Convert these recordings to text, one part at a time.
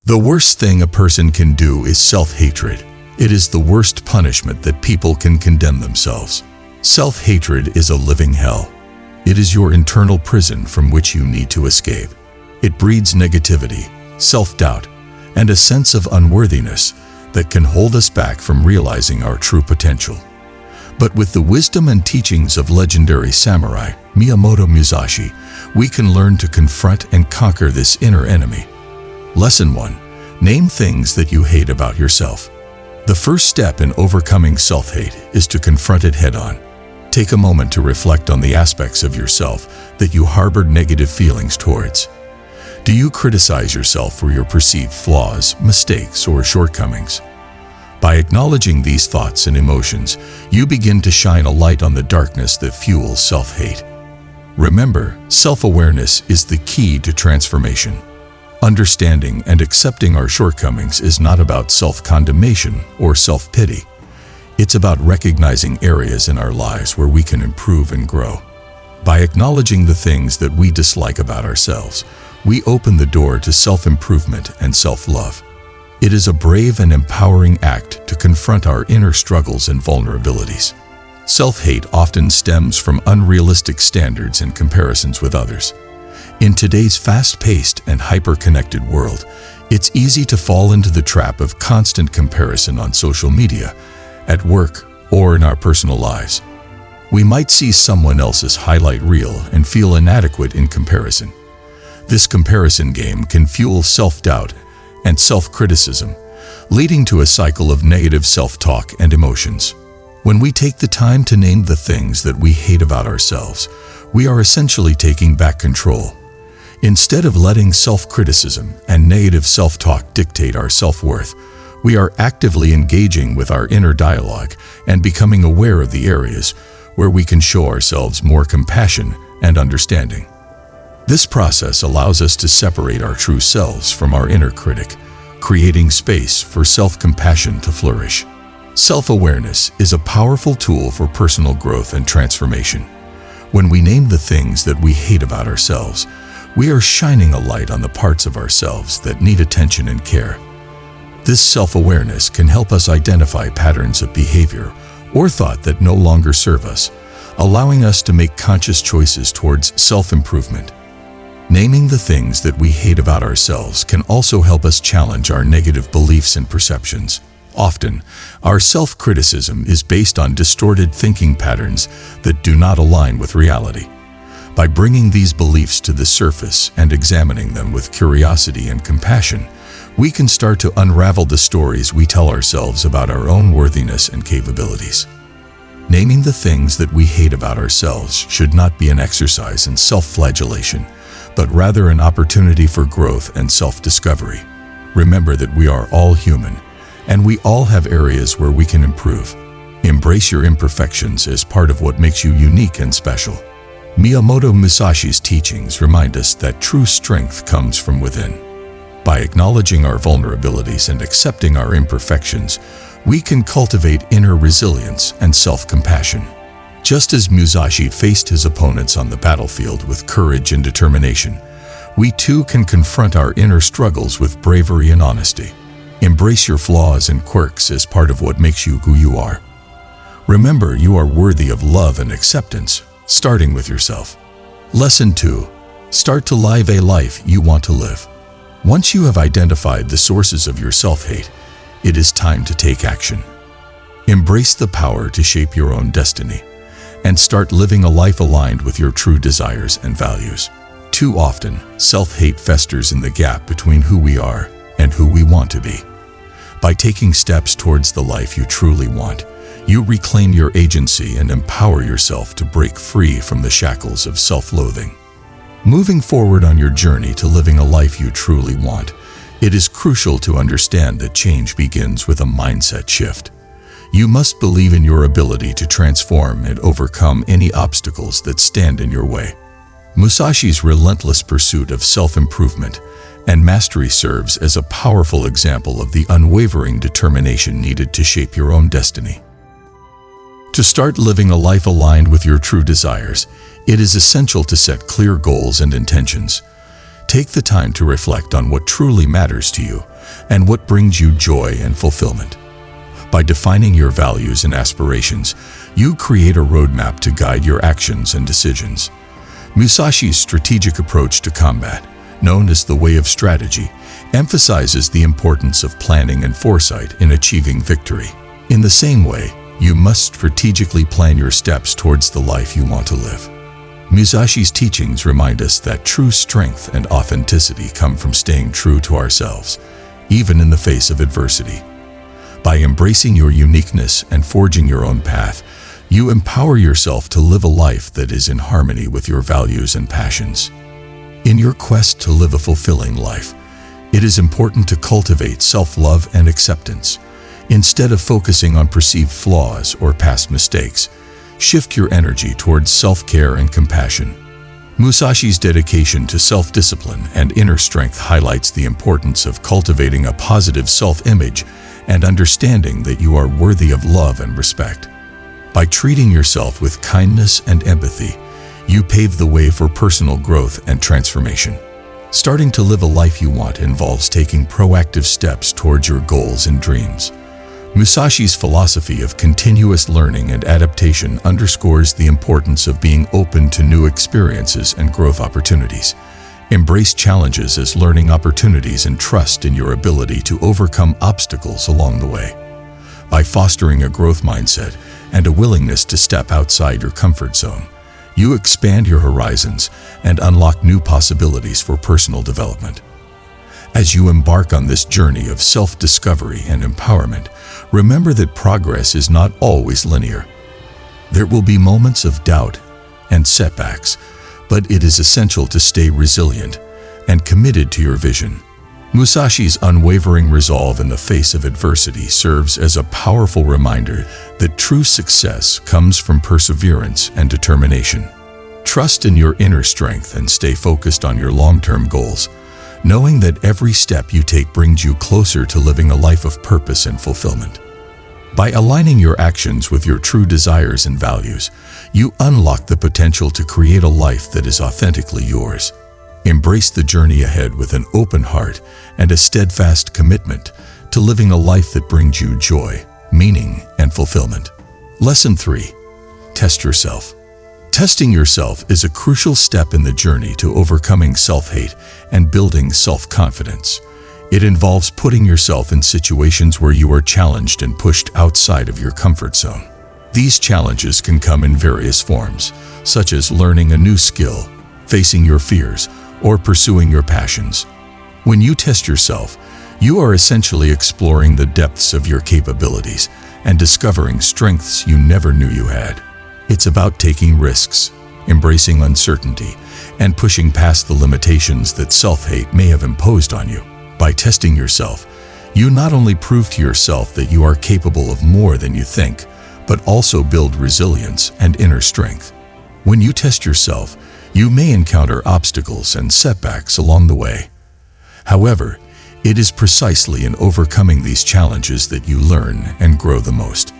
The worst thing a person can do is self-hatred. It is the worst punishment that people can condemn themselves. Self-hatred is a living hell. It is your internal prison from which you need to escape. It breeds negativity, self-doubt, and a sense of unworthiness that can hold us back from realizing our true potential. But with the wisdom and teachings of legendary samurai Miyamoto Musashi, we can learn to confront and conquer this inner enemy. Lesson 1. Name things that you hate about yourself. The first step in overcoming self-hate is to confront it head-on. Take a moment to reflect on the aspects of yourself that you harbored negative feelings towards. Do you criticize yourself for your perceived flaws, mistakes, or shortcomings? By acknowledging these thoughts and emotions, you begin to shine a light on the darkness that fuels self-hate. Remember, self-awareness is the key to transformation. Understanding and accepting our shortcomings is not about self-condemnation or self-pity. It's about recognizing areas in our lives where we can improve and grow. By acknowledging the things that we dislike about ourselves, we open the door to self-improvement and self-love. It is a brave and empowering act to confront our inner struggles and vulnerabilities. Self-hate often stems from unrealistic standards and comparisons with others. In today's fast-paced and hyper-connected world, it's easy to fall into the trap of constant comparison on social media, at work, or in our personal lives. We might see someone else's highlight reel and feel inadequate in comparison. This comparison game can fuel self-doubt and self-criticism, leading to a cycle of negative self-talk and emotions. When we take the time to name the things that we hate about ourselves, we are essentially taking back control. Instead of letting self-criticism and negative self-talk dictate our self-worth, we are actively engaging with our inner dialogue and becoming aware of the areas where we can show ourselves more compassion and understanding. This process allows us to separate our true selves from our inner critic, creating space for self-compassion to flourish. Self-awareness is a powerful tool for personal growth and transformation. When we name the things that we hate about ourselves, we are shining a light on the parts of ourselves that need attention and care. This self-awareness can help us identify patterns of behavior or thought that no longer serve us, allowing us to make conscious choices towards self-improvement. Naming the things that we hate about ourselves can also help us challenge our negative beliefs and perceptions. Often, our self-criticism is based on distorted thinking patterns that do not align with reality. By bringing these beliefs to the surface and examining them with curiosity and compassion, we can start to unravel the stories we tell ourselves about our own worthiness and capabilities. Naming the things that we hate about ourselves should not be an exercise in self-flagellation, but rather an opportunity for growth and self-discovery. Remember that we are all human, and we all have areas where we can improve. Embrace your imperfections as part of what makes you unique and special. Miyamoto Musashi's teachings remind us that true strength comes from within. By acknowledging our vulnerabilities and accepting our imperfections, we can cultivate inner resilience and self-compassion. Just as Musashi faced his opponents on the battlefield with courage and determination, we too can confront our inner struggles with bravery and honesty. Embrace your flaws and quirks as part of what makes you who you are. Remember, you are worthy of love and acceptance, starting with yourself. Lesson 2. Start to live a life you want to live. Once you have identified the sources of your self-hate, it is time to take action. Embrace the power to shape your own destiny and start living a life aligned with your true desires and values. Too often, self-hate festers in the gap between who we are and who we want to be. By taking steps towards the life you truly want, you reclaim your agency and empower yourself to break free from the shackles of self-loathing. Moving forward on your journey to living a life you truly want, it is crucial to understand that change begins with a mindset shift. You must believe in your ability to transform and overcome any obstacles that stand in your way. Musashi's relentless pursuit of self-improvement and mastery serves as a powerful example of the unwavering determination needed to shape your own destiny. To start living a life aligned with your true desires, it is essential to set clear goals and intentions. Take the time to reflect on what truly matters to you and what brings you joy and fulfillment. By defining your values and aspirations, you create a roadmap to guide your actions and decisions. Musashi's strategic approach to combat, known as the way of strategy, emphasizes the importance of planning and foresight in achieving victory. In the same way, you must strategically plan your steps towards the life you want to live. Musashi's teachings remind us that true strength and authenticity come from staying true to ourselves, even in the face of adversity. By embracing your uniqueness and forging your own path, you empower yourself to live a life that is in harmony with your values and passions. In your quest to live a fulfilling life, it is important to cultivate self-love and acceptance. Instead of focusing on perceived flaws or past mistakes, shift your energy towards self-care and compassion. Musashi's dedication to self-discipline and inner strength highlights the importance of cultivating a positive self-image and understanding that you are worthy of love and respect. By treating yourself with kindness and empathy, you pave the way for personal growth and transformation. Starting to live a life you want involves taking proactive steps towards your goals and dreams. Musashi's philosophy of continuous learning and adaptation underscores the importance of being open to new experiences and growth opportunities. Embrace challenges as learning opportunities and trust in your ability to overcome obstacles along the way. By fostering a growth mindset and a willingness to step outside your comfort zone, you expand your horizons and unlock new possibilities for personal development. As you embark on this journey of self-discovery and empowerment, remember that progress is not always linear. There will be moments of doubt and setbacks, but it is essential to stay resilient and committed to your vision. Musashi's unwavering resolve in the face of adversity serves as a powerful reminder that true success comes from perseverance and determination. Trust in your inner strength and stay focused on your long-term goals, knowing that every step you take brings you closer to living a life of purpose and fulfillment. By aligning your actions with your true desires and values, you unlock the potential to create a life that is authentically yours. Embrace the journey ahead with an open heart and a steadfast commitment to living a life that brings you joy, meaning, and fulfillment. Lesson 3. Test yourself. Testing yourself is a crucial step in the journey to overcoming self-hate and building self-confidence. It involves putting yourself in situations where you are challenged and pushed outside of your comfort zone. These challenges can come in various forms, such as learning a new skill, facing your fears, or pursuing your passions. When you test yourself, you are essentially exploring the depths of your capabilities and discovering strengths you never knew you had. It's about taking risks, embracing uncertainty, and pushing past the limitations that self-hate may have imposed on you. By testing yourself, you not only prove to yourself that you are capable of more than you think, but also build resilience and inner strength. When you test yourself, you may encounter obstacles and setbacks along the way. However, it is precisely in overcoming these challenges that you learn and grow the most.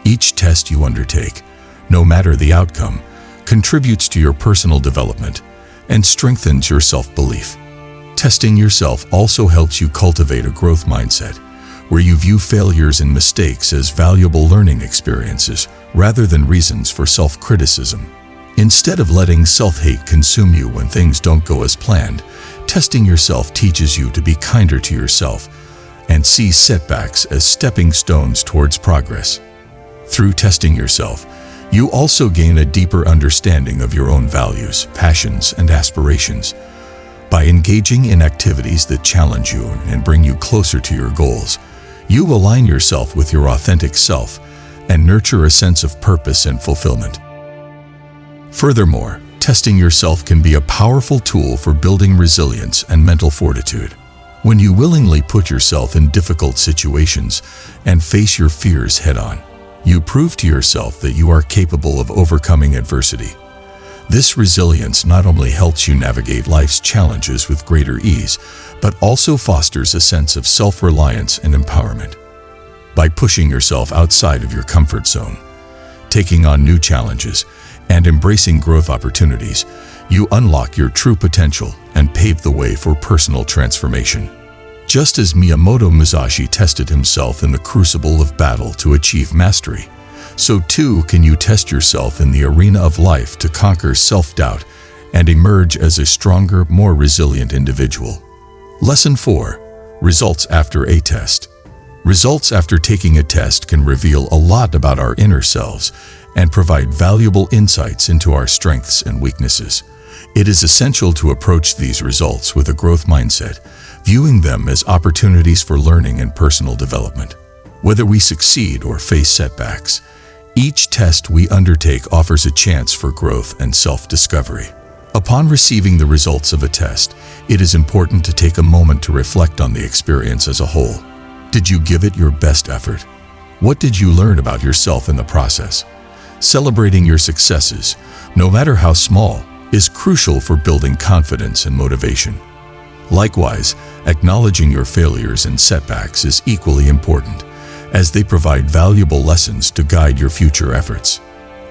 Each test you undertake, no matter the outcome, contributes to your personal development and strengthens your self-belief. Testing yourself also helps you cultivate a growth mindset, where you view failures and mistakes as valuable learning experiences rather than reasons for self-criticism. Instead of letting self-hate consume you when things don't go as planned, testing yourself teaches you to be kinder to yourself and see setbacks as stepping stones towards progress. Through testing yourself, you also gain a deeper understanding of your own values, passions, and aspirations. By engaging in activities that challenge you and bring you closer to your goals, you align yourself with your authentic self and nurture a sense of purpose and fulfillment. Furthermore, testing yourself can be a powerful tool for building resilience and mental fortitude. When you willingly put yourself in difficult situations and face your fears head-on, you prove to yourself that you are capable of overcoming adversity. This resilience not only helps you navigate life's challenges with greater ease, but also fosters a sense of self-reliance and empowerment. By pushing yourself outside of your comfort zone, taking on new challenges, and embracing growth opportunities, You unlock your true potential and pave the way for personal transformation. Just as Miyamoto Musashi tested himself in the crucible of battle to achieve mastery, so too can you test yourself in the arena of life to conquer self-doubt and emerge as a stronger, more resilient individual. Lesson 4. Results after a test. Results after taking a test can reveal a lot about our inner selves and provide valuable insights into our strengths and weaknesses. It is essential to approach these results with a growth mindset, viewing them as opportunities for learning and personal development. Whether we succeed or face setbacks, each test we undertake offers a chance for growth and self-discovery. Upon receiving the results of a test, it is important to take a moment to reflect on the experience as a whole. Did you give it your best effort? What did you learn about yourself in the process? Celebrating your successes, no matter how small, is crucial for building confidence and motivation. Likewise, acknowledging your failures and setbacks is equally important, as they provide valuable lessons to guide your future efforts.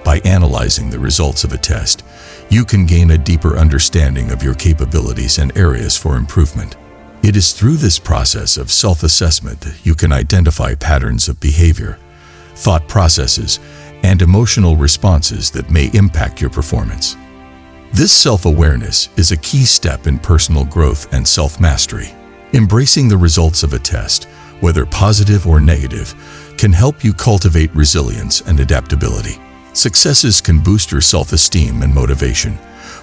By analyzing the results of a test, you can gain a deeper understanding of your capabilities and areas for improvement. It is through this process of self-assessment that you can identify patterns of behavior, thought processes, and emotional responses that may impact your performance. This self-awareness is a key step in personal growth and self-mastery. Embracing the results of a test, whether positive or negative, can help you cultivate resilience and adaptability. Successes can boost your self-esteem and motivation,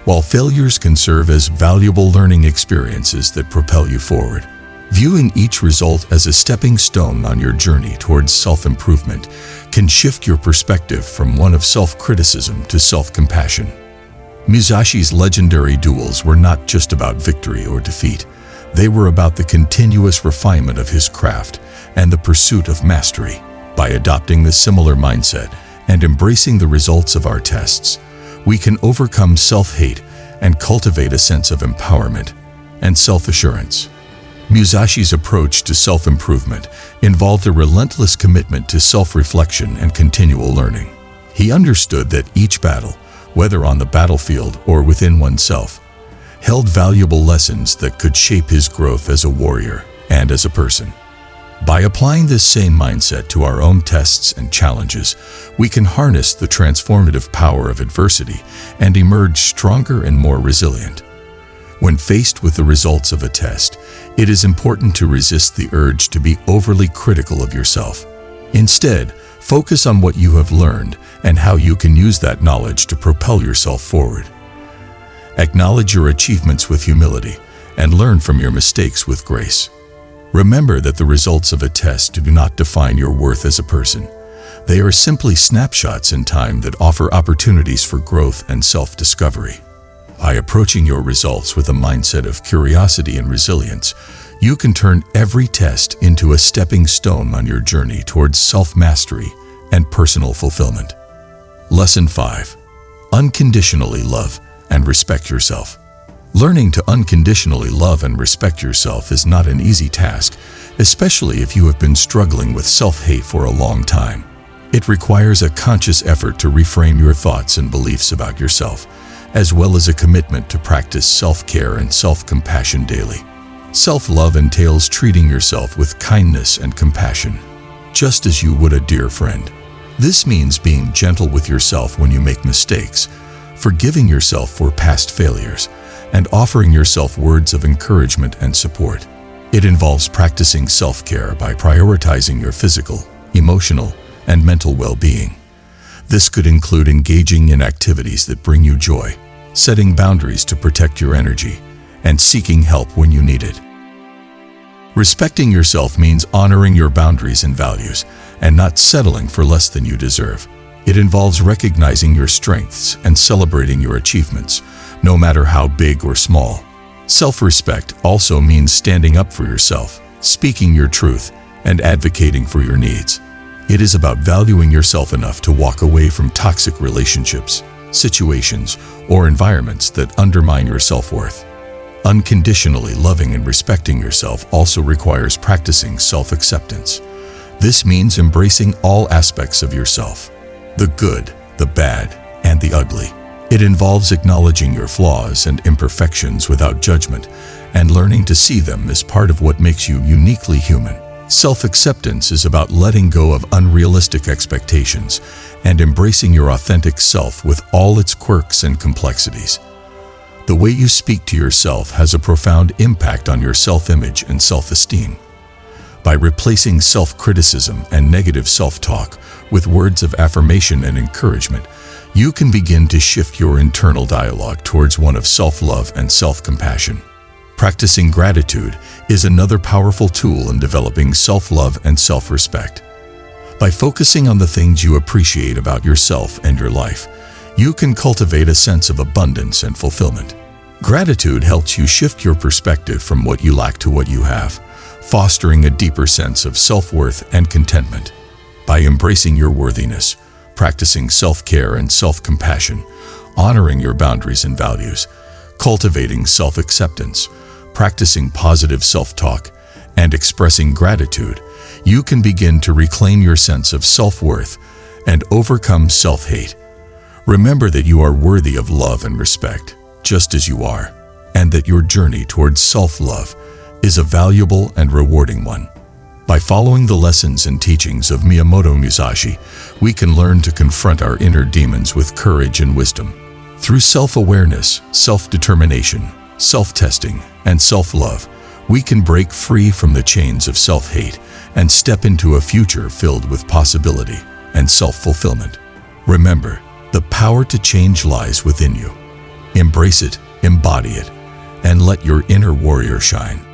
while failures can serve as valuable learning experiences that propel you forward. Viewing each result as a stepping stone on your journey towards self-improvement can shift your perspective from one of self-criticism to self-compassion. Musashi's legendary duels were not just about victory or defeat. They were about the continuous refinement of his craft and the pursuit of mastery. By adopting the similar mindset and embracing the results of our tests, we can overcome self-hate and cultivate a sense of empowerment and self-assurance. Musashi's approach to self-improvement involved a relentless commitment to self-reflection and continual learning. He understood that each battle, whether on the battlefield or within oneself, held valuable lessons that could shape his growth as a warrior and as a person. By applying this same mindset to our own tests and challenges, we can harness the transformative power of adversity and emerge stronger and more resilient. When faced with the results of a test, it is important to resist the urge to be overly critical of yourself. Instead, focus on what you have learned and how you can use that knowledge to propel yourself forward. Acknowledge your achievements with humility and learn from your mistakes with grace. Remember that the results of a test do not define your worth as a person. They are simply snapshots in time that offer opportunities for growth and self-discovery. By approaching your results with a mindset of curiosity and resilience, you can turn every test into a stepping stone on your journey towards self-mastery and personal fulfillment. Lesson 5. Unconditionally love and respect yourself. Learning to unconditionally love and respect yourself is not an easy task, especially if you have been struggling with self-hate for a long time. It requires a conscious effort to reframe your thoughts and beliefs about yourself, as well as a commitment to practice self-care and self-compassion daily. Self-love entails treating yourself with kindness and compassion, just as you would a dear friend. This means being gentle with yourself when you make mistakes, forgiving yourself for past failures, and offering yourself words of encouragement and support. It involves practicing self-care by prioritizing your physical, emotional, and mental well-being. This could include engaging in activities that bring you joy, setting boundaries to protect your energy, and seeking help when you need it. Respecting yourself means honoring your boundaries and values, and not settling for less than you deserve. It involves recognizing your strengths and celebrating your achievements, no matter how big or small. Self-respect also means standing up for yourself, speaking your truth, and advocating for your needs. It is about valuing yourself enough to walk away from toxic relationships, situations, or environments that undermine your self-worth. Unconditionally loving and respecting yourself also requires practicing self-acceptance. This means embracing all aspects of yourself, the good, the bad, and the ugly. It involves acknowledging your flaws and imperfections without judgment and learning to see them as part of what makes you uniquely human. Self-acceptance is about letting go of unrealistic expectations and embracing your authentic self with all its quirks and complexities. The way you speak to yourself has a profound impact on your self-image and self-esteem. By replacing self-criticism and negative self-talk with words of affirmation and encouragement, you can begin to shift your internal dialogue towards one of self-love and self-compassion. Practicing gratitude is another powerful tool in developing self-love and self-respect. By focusing on the things you appreciate about yourself and your life, you can cultivate a sense of abundance and fulfillment. Gratitude helps you shift your perspective from what you lack to what you have, fostering a deeper sense of self-worth and contentment. By embracing your worthiness, practicing self-care and self-compassion, honoring your boundaries and values, cultivating self-acceptance, practicing positive self-talk, and expressing gratitude, you can begin to reclaim your sense of self-worth and overcome self-hate. Remember that you are worthy of love and respect, just as you are, and that your journey towards self-love is a valuable and rewarding one. By following the lessons and teachings of Miyamoto Musashi, we can learn to confront our inner demons with courage and wisdom. Through self-awareness, self-determination, self-testing, and self-love, we can break free from the chains of self-hate and step into a future filled with possibility and self-fulfillment. Remember, the power to change lies within you. Embrace it, embody it, and let your inner warrior shine.